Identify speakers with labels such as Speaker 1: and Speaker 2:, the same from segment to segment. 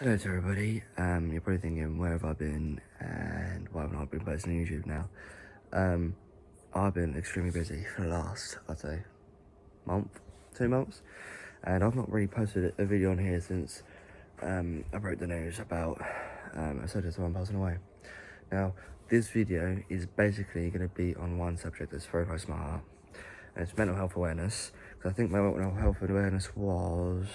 Speaker 1: Hello to everybody. You're probably thinking, where have I been and why haven't I been posting on YouTube now? I've been extremely busy for the last, I'd say, month, 2 months, and I've not really posted a video on here since I broke the news about a certain someone passing away. Now, this video is basically going to be on one subject that's very close to my heart, and it's mental health awareness, because I think my mental health awareness was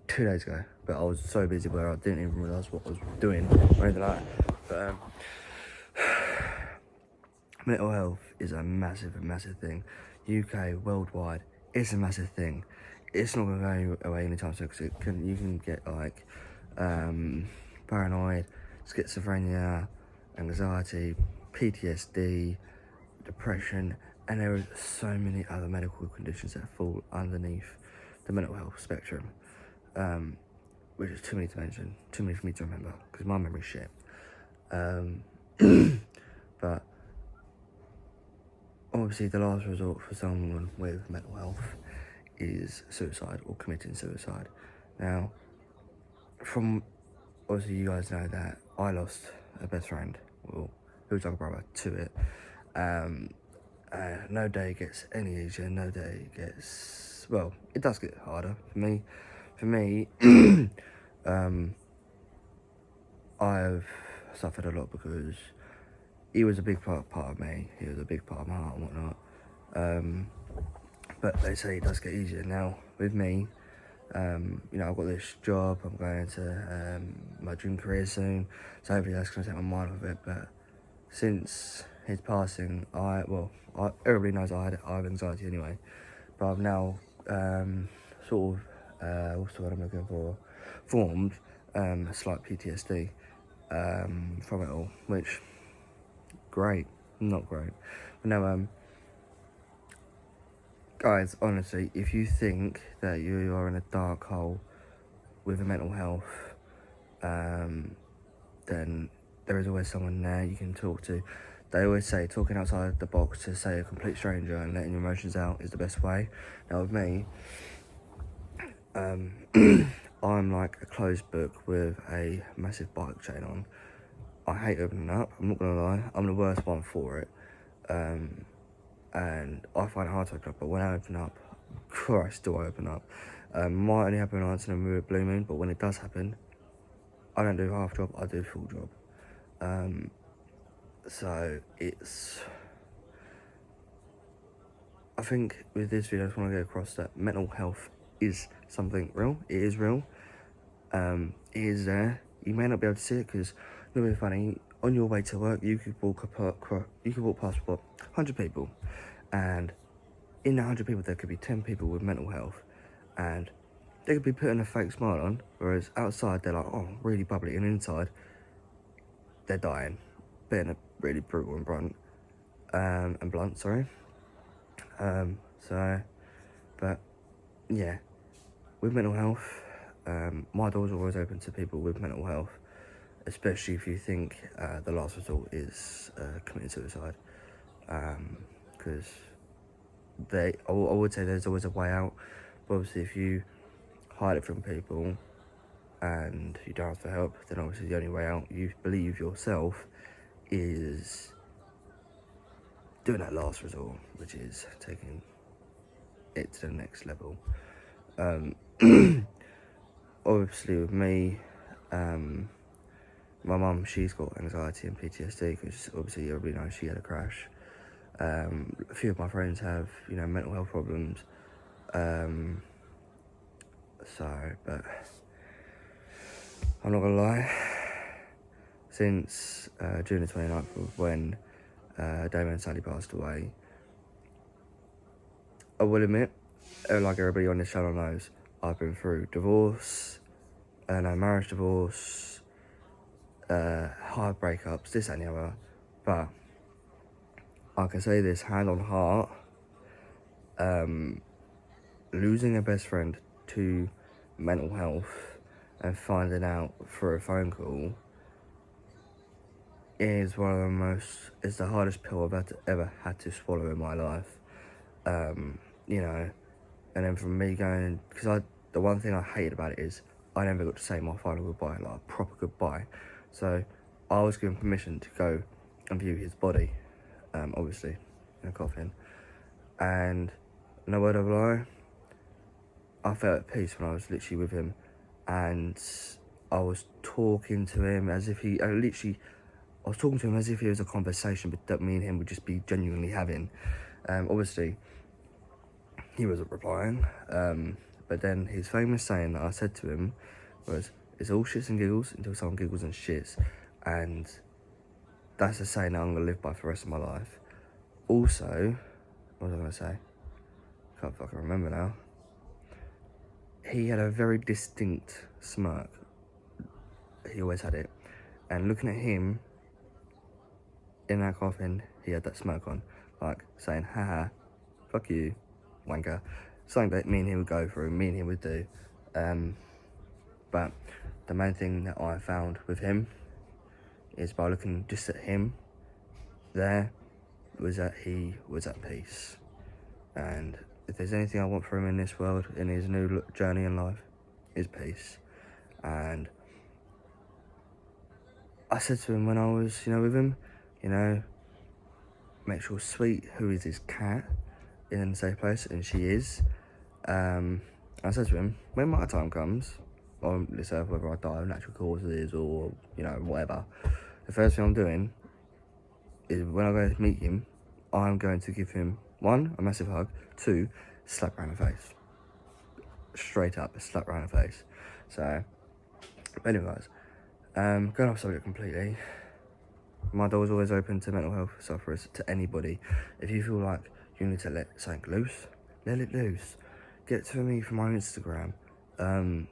Speaker 1: 2 days ago, but I was so busy where I didn't even realise what I was doing or anything like that. But mental health is a massive thing. UK, worldwide, it's a massive thing. It's not going to go away anytime soon, because you can get like paranoid, schizophrenia, anxiety, PTSD, depression, and there are so many other medical conditions that fall underneath the mental health spectrum. Which is too many to mention, too many for me to remember, because my memory's shit. But obviously the last resort for someone with mental health is suicide or committing suicide. Now, from obviously you guys know that I lost a best friend, well, who was like a brother to it. No day gets any easier, no day gets, well, it does get harder for me. I've suffered a lot because he was a big part of me. He was a big part of my heart and whatnot. But they say it does get easier. Now, with me, I've got this job. I'm going into my dream career soon, so hopefully that's going to take my mind off it. But since his passing, everybody knows I have anxiety anyway. But I've now what's the word I'm looking for? Formed a slight PTSD from it all, which great, not great. But no, guys, honestly, if you think that you are in a dark hole with a mental health, then there is always someone there you can talk to. They always say talking outside the box to, say, a complete stranger and letting your emotions out is the best way. Now with me, I'm like a closed book with a massive bike chain on. I hate opening up, I'm not gonna lie. I'm the worst one for it. And I find it hard to open up, but when I open up, Christ, do I open up. Might only happen once in a blue moon, but when it does happen, I don't do half job, I do full job. So I think with this video I just want to get across that mental health is something real. It is real. It is there. You may not be able to see it because, it'll be funny, on your way to work you could walk past 100 people, and in the 100 people there could be 10 people with mental health, and they could be putting a fake smile on, whereas outside they're like, oh, really bubbly, and inside they're dying, being a really brutal and blunt, sorry. But yeah, with mental health, my doors are always open to people with mental health, especially if you think the last resort is committing suicide, because I would say there's always a way out, but obviously if you hide it from people and you don't ask for help, then obviously the only way out, you believe yourself, is doing that last resort, which is taking it to the next level. Obviously with me, my mum, she's got anxiety and PTSD because obviously everybody knows she had a crash. A few of my friends have, mental health problems. But I'm not gonna lie, since June the 29th, when Damon Sally passed away, I will admit, like everybody on this channel knows, I've been through divorce, marriage divorce, hard breakups, this and the other, but I can say this hand on heart, losing a best friend to mental health and finding out through a phone call is it's the hardest pill I've ever had to swallow in my life. And then from me going, because the one thing I hated about it is I never got to say my final goodbye, like a proper goodbye. So I was given permission to go and view his body, obviously in a coffin. And no word of a lie, I felt at peace when I was literally with him, and I was talking to him as if I was talking to him as if it was a conversation, but that me and him would just be genuinely having. Obviously, he wasn't replying, but then his famous saying that I said to him was, "It's all shits and giggles until someone giggles and shits," and that's a saying that I'm going to live by for the rest of my life. Also, what was I going to say? Can't fucking remember now. He had a very distinct smirk. He always had it. And looking at him in that coffin, he had that smirk on, like saying, haha, fuck you, wanker. Something that me and him would go through, me and him would do. But the main thing that I found with him is by looking just at him there, was that he was at peace. And if there's anything I want for him in this world, in his new journey in life, is peace. And I said to him when I was, with him, make sure Sweet, who is his cat, is in a safe place, and she is. I said to him, when my time comes, on this earth, whether I die of natural causes or, whatever, the first thing I'm doing is when I go to meet him, I'm going to give him, 1, a massive hug, 2, slap around the face. Straight up, a slap around the face. So, anyways, going off subject completely, my door's always open to mental health sufferers, to anybody. If you feel like you need to let something loose, let it loose. Get to me from my Instagram,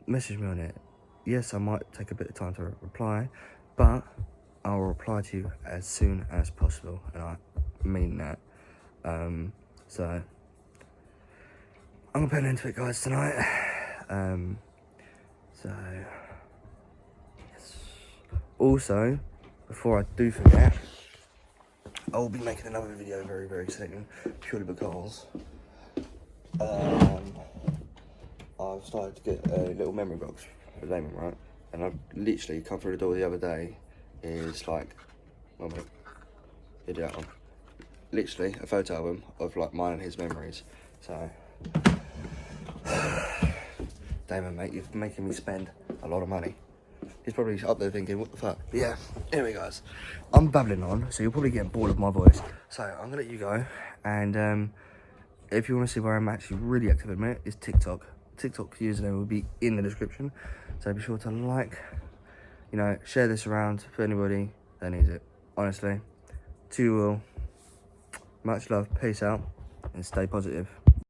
Speaker 1: message me on it. Yes, I might take a bit of time to reply, but I'll reply to you as soon as possible, and I mean that. So I'm gonna put an end to it, guys, tonight. So yes. Also, before I do forget, I will be making another video very, very soon, purely because I've started to get a little memory box for Damon, right? And I've literally come through the door the other day, is like, one minute, did that one. Literally a photo album of like mine and his memories. So, Damon, mate, you're making me spend a lot of money. He's probably up there thinking, what the fuck? But yeah, anyway, guys, I'm babbling on, so you're probably getting bored of my voice. So I'm gonna let you go, and if you want to see where I'm actually really active at the minute, is TikTok. TikTok username will be in the description, so be sure to like, share this around for anybody that needs it. Honestly, to you all, much love, peace out, and stay positive.